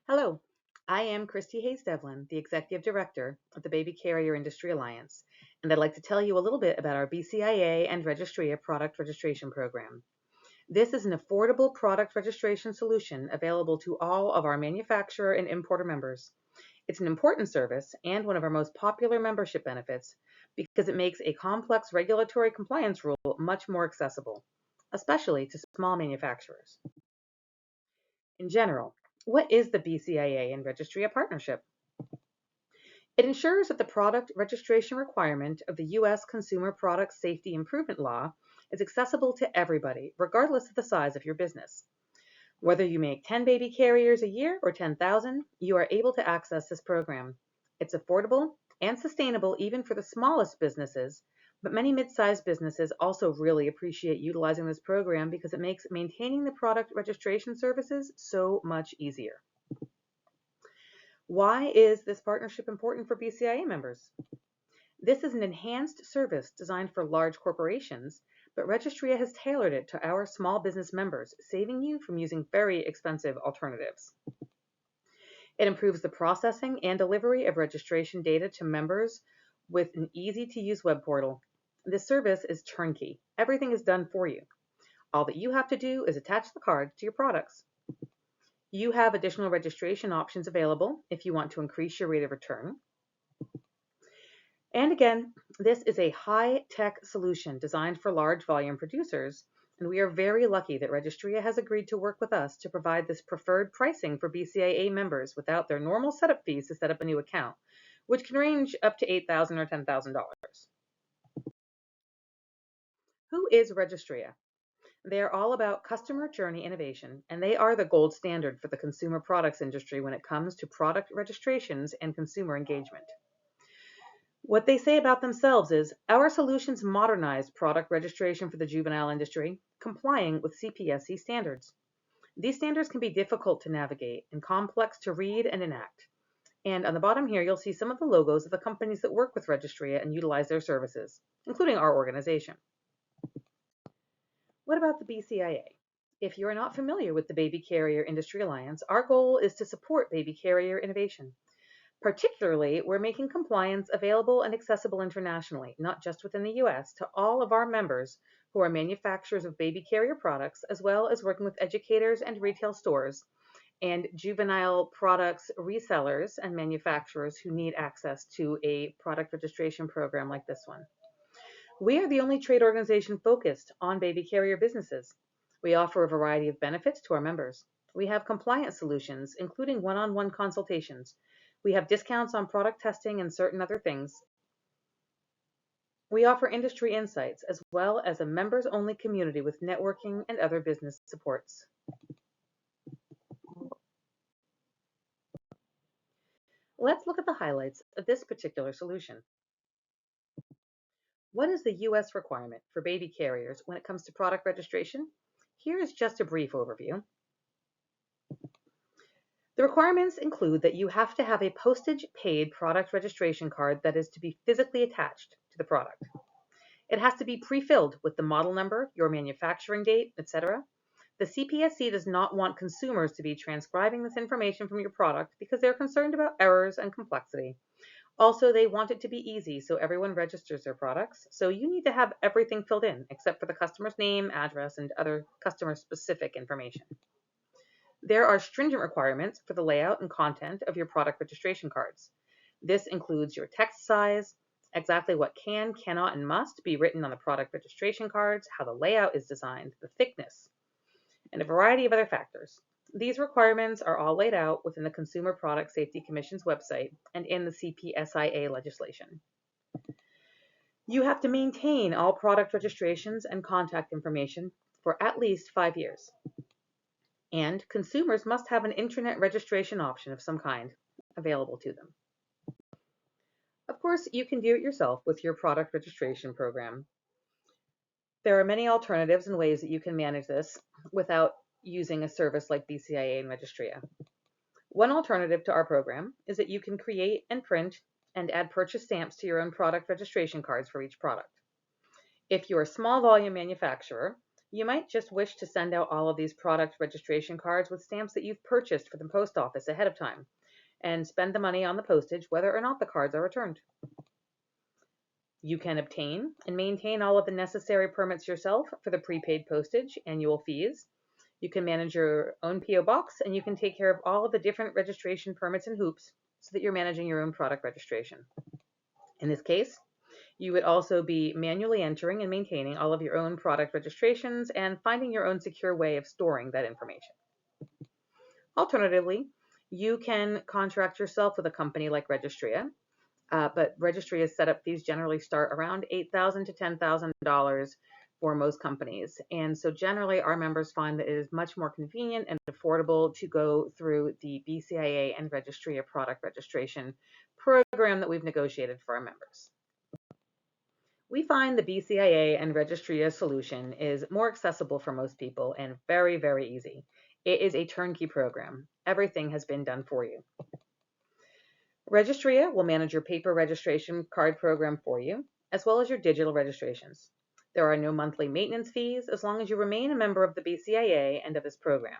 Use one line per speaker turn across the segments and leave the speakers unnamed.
Hello, I am Christy Hayes Devlin, the Executive Director of the Baby Carrier Industry Alliance, and I'd like to tell you a little bit about our BCIA and Registria product registration program. This is an affordable product registration solution available to all of our manufacturer and importer members. It's an important service and one of our most popular membership benefits because it makes a complex regulatory compliance rule much more accessible, especially to small manufacturers. In general, what is the BCIA and Registria partnership? It ensures that the product registration requirement of the U.S. Consumer Product Safety Improvement Law is accessible to everybody, regardless of the size of your business. Whether you make 10 baby carriers a year or 10,000, you are able to access this program. It's affordable and sustainable even for the smallest businesses, but many mid-sized businesses also really appreciate utilizing this program because it makes maintaining the product registration services so much easier. Why is this partnership important for BCIA members? This is an enhanced service designed for large corporations, but Registria has tailored it to our small business members, saving you from using very expensive alternatives. It improves the processing and delivery of registration data to members with an easy-to-use web portal. This service is turnkey. Everything is done for you. All that you have to do is attach the card to your products. You have additional registration options available if you want to increase your rate of return. And again, this is a high-tech solution designed for large volume producers, and we are very lucky that Registria has agreed to work with us to provide this preferred pricing for BCIA members without their normal setup fees to set up a new account, which can range up to $8,000 or $10,000. Who is Registria? They are all about customer journey innovation, and they are the gold standard for the consumer products industry when it comes to product registrations and consumer engagement. What they say about themselves is, our solutions modernize product registration for the juvenile industry, complying with CPSC standards. These standards can be difficult to navigate and complex to read and enact. And on the bottom here, you'll see some of the logos of the companies that work with Registria and utilize their services, including our organization. What about the BCIA? If you are not familiar with the Baby Carrier Industry Alliance, our goal is to support baby carrier innovation. Particularly, we're making compliance available and accessible internationally, not just within the US, to all of our members who are manufacturers of baby carrier products, as well as working with educators and retail stores and juvenile products resellers and manufacturers who need access to a product registration program like this one. We are the only trade organization focused on baby carrier businesses. We offer a variety of benefits to our members. We have compliance solutions, including one-on-one consultations. We have discounts on product testing and certain other things. We offer industry insights as well as a members-only community with networking and other business supports. Let's look at the highlights of this particular solution. What is the US requirement for baby carriers when it comes to product registration? Here is just a brief overview. The requirements include that you have to have a postage-paid product registration card that is to be physically attached to the product. It has to be pre-filled with the model number, your manufacturing date, etc. The CPSC does not want consumers to be transcribing this information from your product because they're concerned about errors and complexity. Also, they want it to be easy so everyone registers their products, so you need to have everything filled in except for the customer's name, address, and other customer-specific information. There are stringent requirements for the layout and content of your product registration cards. This includes your text size, exactly what can, cannot, and must be written on the product registration cards, how the layout is designed, the thickness, and a variety of other factors. These requirements are all laid out within the Consumer Product Safety Commission's website and in the CPSIA legislation. You have to maintain all product registrations and contact information for at least 5 years. And consumers must have an internet registration option of some kind available to them. Of course, you can do it yourself with your product registration program. There are many alternatives and ways that you can manage this without using a service like BCIA and Registria. One alternative to our program is that you can create and print and add purchase stamps to your own product registration cards for each product. If you're a small volume manufacturer, You might just wish to send out all of these product registration cards with stamps that you've purchased for the post office ahead of time and spend the money on the postage whether or not the cards are returned. You can obtain and maintain all of the necessary permits yourself for the prepaid postage, annual fees. You can manage your own P.O. box, and you can take care of all of the different registration permits and hoops so that you're managing your own product registration. In this case, you would also be manually entering and maintaining all of your own product registrations and finding your own secure way of storing that information. Alternatively, you can contract yourself with a company like Registria, but Registria setup fees generally start around $8,000 to $10,000 for most companies. And so generally our members find that it is much more convenient and affordable to go through the BCIA and Registria product registration program that we've negotiated for our members. We find the BCIA and Registria solution is more accessible for most people and very, very easy. It is a turnkey program. Everything has been done for you. Registria will manage your paper registration card program for you, as well as your digital registrations. There are no monthly maintenance fees as long as you remain a member of the BCIA and of this program.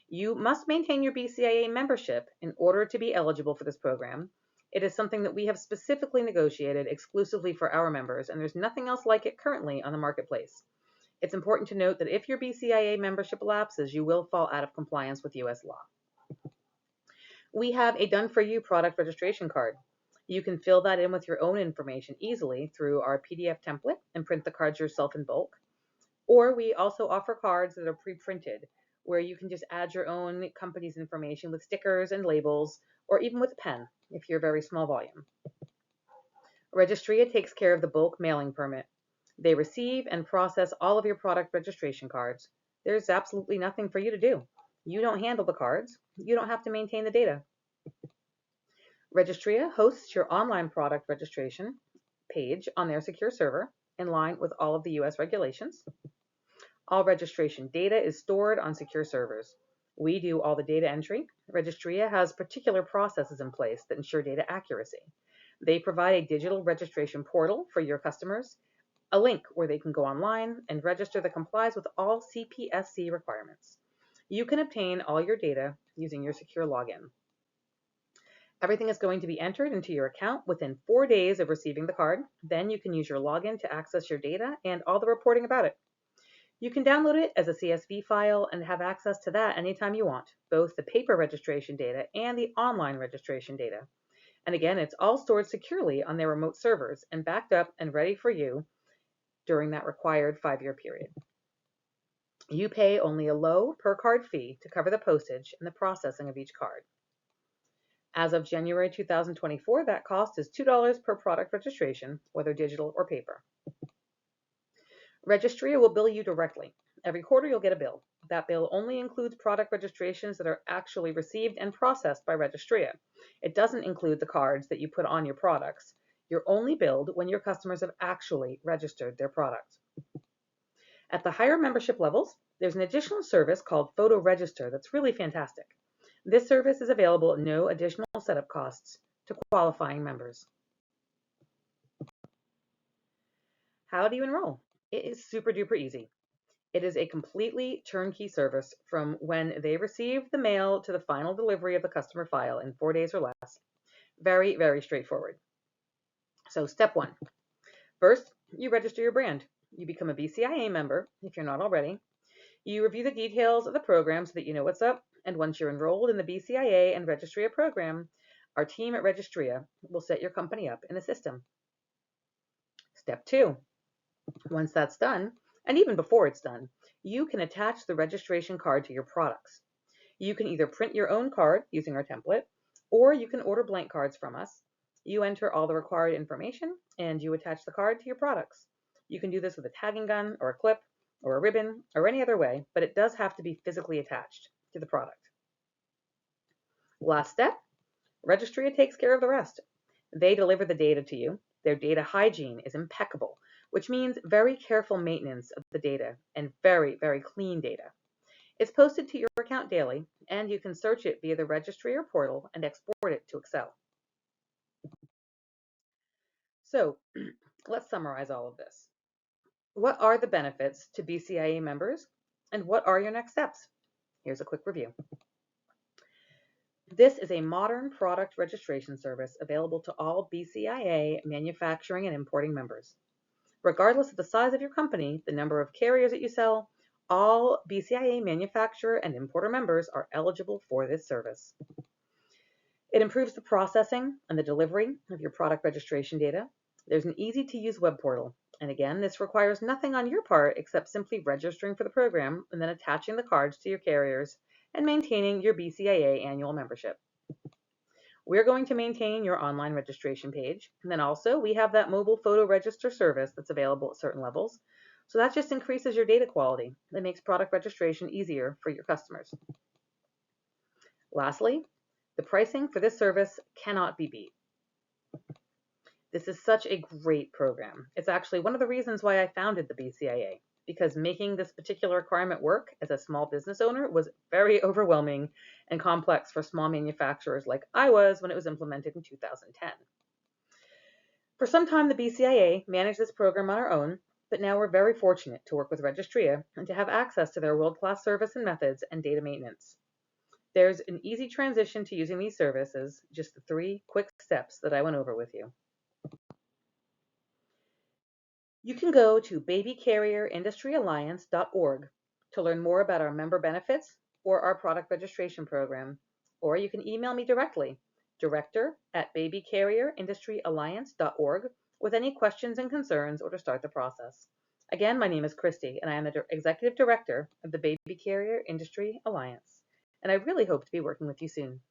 You must maintain your BCIA membership in order to be eligible for this program. It is something that we have specifically negotiated exclusively for our members, and there's nothing else like it currently on the marketplace. It's important to note that if your BCIA membership lapses, you will fall out of compliance with U.S. law. We have a done-for-you product registration card. You can fill that in with your own information easily through our PDF template and print the cards yourself in bulk. Or we also offer cards that are pre-printed, where you can just add your own company's information with stickers and labels, or even with a pen if you're a very small volume. Registria takes care of the bulk mailing permit. They receive and process all of your product registration cards. There's absolutely nothing for you to do. You don't handle the cards. You don't have to maintain the data. Registria hosts your online product registration page on their secure server in line with all of the US regulations. All registration data is stored on secure servers. We do all the data entry. Registria has particular processes in place that ensure data accuracy. They provide a digital registration portal for your customers, a link where they can go online and register that complies with all CPSC requirements. You can obtain all your data using your secure login. Everything is going to be entered into your account within 4 days of receiving the card. Then you can use your login to access your data and all the reporting about it. You can download it as a CSV file and have access to that anytime you want, both the paper registration data and the online registration data. And again, it's all stored securely on their remote servers and backed up and ready for you during that required 5-year period. You pay only a low per card fee to cover the postage and the processing of each card. As of January 2024, that cost is $2 per product registration, whether digital or paper. Registria will bill you directly. Every quarter you'll get a bill. That bill only includes product registrations that are actually received and processed by Registria. It doesn't include the cards that you put on your products. You're only billed when your customers have actually registered their products. At the higher membership levels, there's an additional service called Photo Register that's really fantastic. This service is available at no additional setup costs to qualifying members. How do you enroll? It is super duper easy. It is a completely turnkey service from when they receive the mail to the final delivery of the customer file in 4 days or less. Very, very straightforward. So step 1. First, you register your brand. You become a BCIA member if you're not already. You review the details of the program so that you know what's up. And once you're enrolled in the BCIA and Registria program, our team at Registria will set your company up in the system. Step 2. Once that's done, and even before it's done, you can attach the registration card to your products. You can either print your own card using our template, or you can order blank cards from us. You enter all the required information, and you attach the card to your products. You can do this with a tagging gun, or a clip, or a ribbon, or any other way, but it does have to be physically attached to the product. Last step, Registria takes care of the rest. They deliver the data to you. Their data hygiene is impeccable, which means very careful maintenance of the data and very, very clean data. It's posted to your account daily, and you can search it via the Registria portal and export it to Excel. So let's summarize all of this. What are the benefits to BCIA members, and what are your next steps? Here's a quick review. This is a modern product registration service available to all BCIA manufacturing and importing members. Regardless of the size of your company, the number of carriers that you sell, all BCIA manufacturer and importer members are eligible for this service. It improves the processing and the delivery of your product registration data. There's an easy-to-use web portal. And again, this requires nothing on your part except simply registering for the program and then attaching the cards to your carriers and maintaining your BCIA annual membership. We're going to maintain your online registration page. And then also we have that mobile photo register service that's available at certain levels. So that just increases your data quality. That makes product registration easier for your customers. Lastly, the pricing for this service cannot be beat. This is such a great program. It's actually one of the reasons why I founded the BCIA, because making this particular requirement work as a small business owner was very overwhelming and complex for small manufacturers like I was when it was implemented in 2010. For some time, the BCIA managed this program on our own, but now we're very fortunate to work with Registria and to have access to their world-class service and methods and data maintenance. There's an easy transition to using these services, just the 3 quick steps that I went over with you. You can go to babycarrierindustryaLliance.org to learn more about our member benefits or our product registration program, or you can email me directly, director@babycarrierindustryaLliance.org, with any questions and concerns or to start the process. Again, my name is Christy, and I am the Executive Director of the Baby Carrier Industry Alliance, and I really hope to be working with you soon.